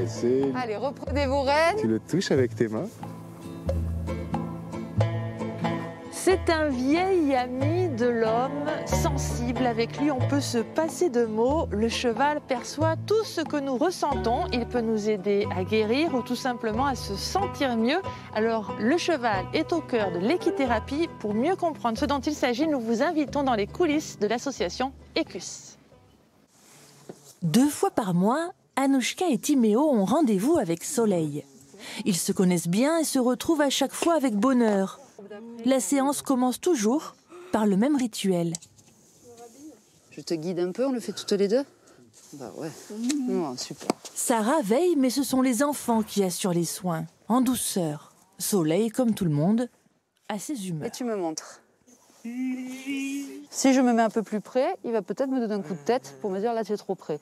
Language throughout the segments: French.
caresser. Allez, reprenez vos rênes. Tu le touches avec tes mains. C'est un vieil ami de l'homme, sensible. Avec lui, on peut se passer de mots. Le cheval perçoit tout ce que nous ressentons. Il peut nous aider à guérir ou tout simplement à se sentir mieux. Alors, le cheval est au cœur de l'équithérapie. Pour mieux comprendre ce dont il s'agit, nous vous invitons dans les coulisses de l'association Équus. 2 fois par mois, Anouchka et Timéo ont rendez-vous avec Soleil. Ils se connaissent bien et se retrouvent à chaque fois avec bonheur. La séance commence toujours par le même rituel. Je te guide un peu, on le fait toutes les deux? Bah ouais, oh, super. Sarah veille, mais ce sont les enfants qui assurent les soins, en douceur. Soleil, comme tout le monde, a ses humeurs. Et tu me montres. Si je me mets un peu plus près, il va peut-être me donner un coup de tête pour me dire là tu es trop près.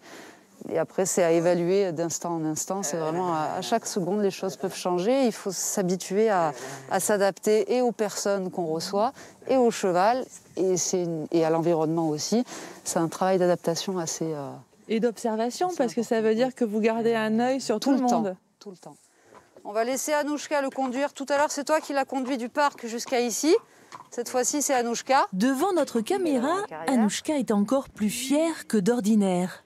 Et après, c'est à évaluer d'instant en instant. C'est vraiment à chaque seconde, les choses peuvent changer. Il faut s'habituer à s'adapter et aux personnes qu'on reçoit, et au cheval, et à l'environnement aussi. C'est un travail d'adaptation assez... Et d'observation, parce que ça veut dire que vous gardez un œil sur tout le monde. Tout le temps. On va laisser Anouchka le conduire. Tout à l'heure, c'est toi qui l'as conduit du parc jusqu'à ici. Cette fois-ci, c'est Anouchka. Devant notre caméra, Anouchka est encore plus fière que d'ordinaire.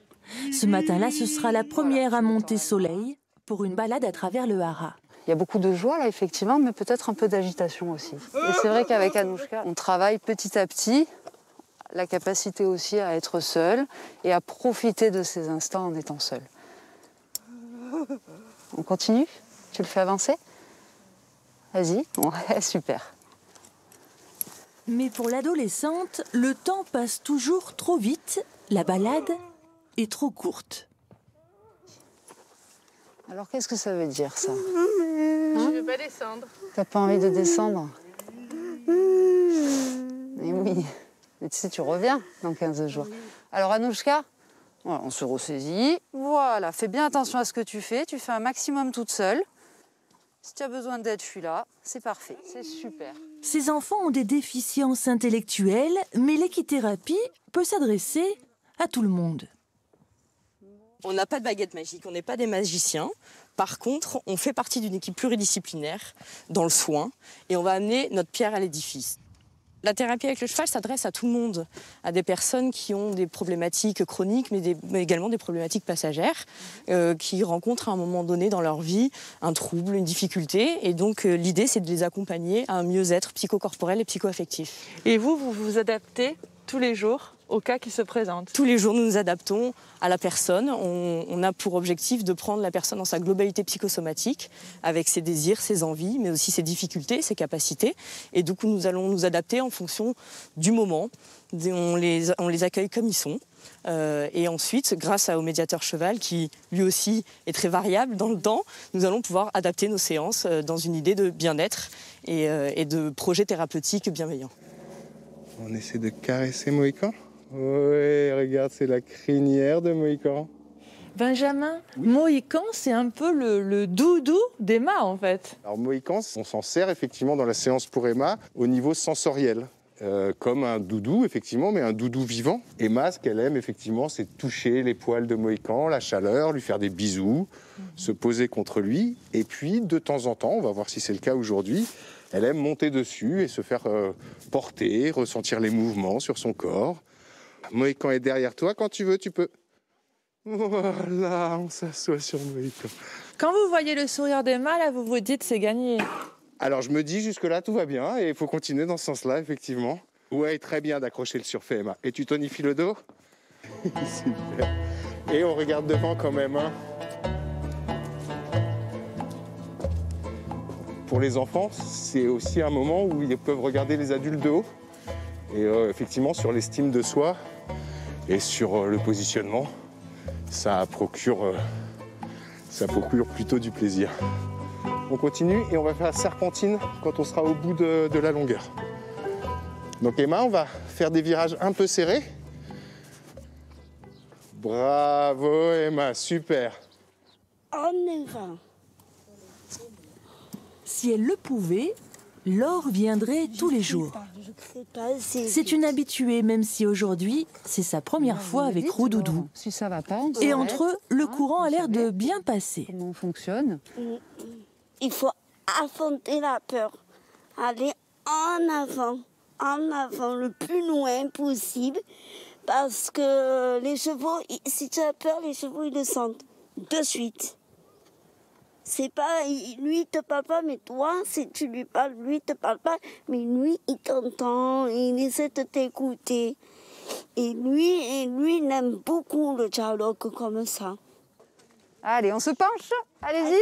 Ce matin-là, ce sera la première à monter Soleil pour une balade à travers le haras. Il y a beaucoup de joie là, effectivement, mais peut-être un peu d'agitation aussi. Et c'est vrai qu'avec Anouchka, on travaille petit à petit la capacité aussi à être seul et à profiter de ces instants en étant seul. On continue? Tu le fais avancer? Vas-y. Ouais, super. Mais pour l'adolescente, le temps passe toujours trop vite. La balade est trop courte. Alors qu'est-ce que ça veut dire ça? Je ne veux pas descendre. T'as pas envie de descendre? Eh oui. Mais tu sais, tu reviens dans 15 jours. Alors Anouchka, voilà, on se ressaisit. Voilà, fais bien attention à ce que tu fais. Tu fais un maximum toute seule. Si tu as besoin d'aide, je suis là. C'est parfait, c'est super. Ces enfants ont des déficiences intellectuelles, mais l'équithérapie peut s'adresser à tout le monde. On n'a pas de baguette magique, on n'est pas des magiciens. Par contre, on fait partie d'une équipe pluridisciplinaire dans le soin et on va amener notre pierre à l'édifice. La thérapie avec le cheval s'adresse à tout le monde, à des personnes qui ont des problématiques chroniques, mais également des problématiques passagères, qui rencontrent à un moment donné dans leur vie un trouble, une difficulté. Et donc l'idée, c'est de les accompagner à un mieux-être psychocorporel et psychoaffectif. Et vous vous adaptez tous les jours aux cas qui se présentent? Tous les jours, nous nous adaptons à la personne. On a pour objectif de prendre la personne dans sa globalité psychosomatique, avec ses désirs, ses envies, mais aussi ses difficultés, ses capacités. Et du coup, nous allons nous adapter en fonction du moment. On les accueille comme ils sont. Et ensuite, grâce au médiateur cheval, qui lui aussi est très variable dans le temps, nous allons pouvoir adapter nos séances dans une idée de bien-être et de projet thérapeutique bienveillant. On essaie de caresser Mohican. Ouais, regarde, c'est la crinière de Mohican. Benjamin, oui. Mohican, c'est un peu le doudou d'Emma, en fait. Alors Mohican, on s'en sert effectivement dans la séance pour Emma au niveau sensoriel. Comme un doudou, effectivement, mais un doudou vivant. Emma, ce qu'elle aime, effectivement, c'est toucher les poils de Mohican, la chaleur, lui faire des bisous, se poser contre lui. Et puis, de temps en temps, on va voir si c'est le cas aujourd'hui, elle aime monter dessus et se faire porter, ressentir les mouvements sur son corps. Mohican est derrière toi, quand tu veux, tu peux. Voilà, on s'assoit sur Mohican. Quand vous voyez le sourire d'Emma, là, vous vous dites c'est gagné. Alors je me dis jusque-là tout va bien et il faut continuer dans ce sens-là, effectivement. Ouais, très bien d'accrocher le surfait, Emma. Et tu tonifies le dos? Super. Et on regarde devant quand même, hein. Pour les enfants, c'est aussi un moment où ils peuvent regarder les adultes de haut. Et effectivement, sur l'estime de soi et sur le positionnement, ça procure plutôt du plaisir. On continue et on va faire la serpentine quand on sera au bout de la longueur. Donc Emma, on va faire des virages un peu serrés. Bravo Emma, super. Si elle le pouvait, Laure viendrait tous les jours. C'est une habituée, même si aujourd'hui, c'est sa première fois avec Roudoudou. Si ça va pas, Et entre eux, le courant a l'air de bien passer. comment on fonctionne. Il faut affronter la peur. Aller en avant, le plus loin possible. Parce que les chevaux, si tu as peur, les chevaux, ils le sentent de suite. C'est pas, lui, il te parle pas, mais toi, si tu lui parles, lui, il te parle pas, mais lui, il t'entend, il essaie de t'écouter. Et lui, il aime beaucoup le dialogue comme ça. Allez, on se penche. Allez-y.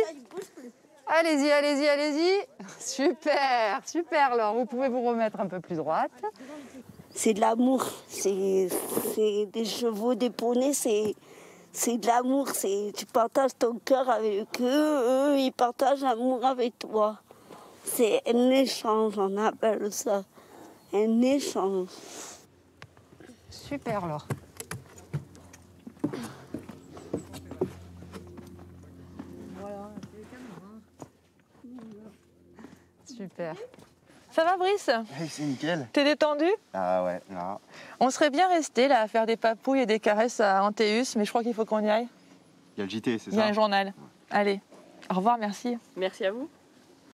Allez-y, allez-y, allez-y. Super, super, Laure. Vous pouvez vous remettre un peu plus droite. C'est de l'amour. C'est des chevaux, des poneys, c'est de l'amour. Tu partages ton cœur avec eux, ils partagent l'amour avec toi. C'est un échange, on appelle ça. Un échange. Super, Laure. Super. Ça va, Brice? Hey, c'est nickel. T'es détendu? Ah ouais, là. On serait bien resté là à faire des papouilles et des caresses à Antéus, mais je crois qu'il faut qu'on y aille. Il y a le JT, c'est ça? Il y a un journal. Allez, au revoir, merci. Merci à vous.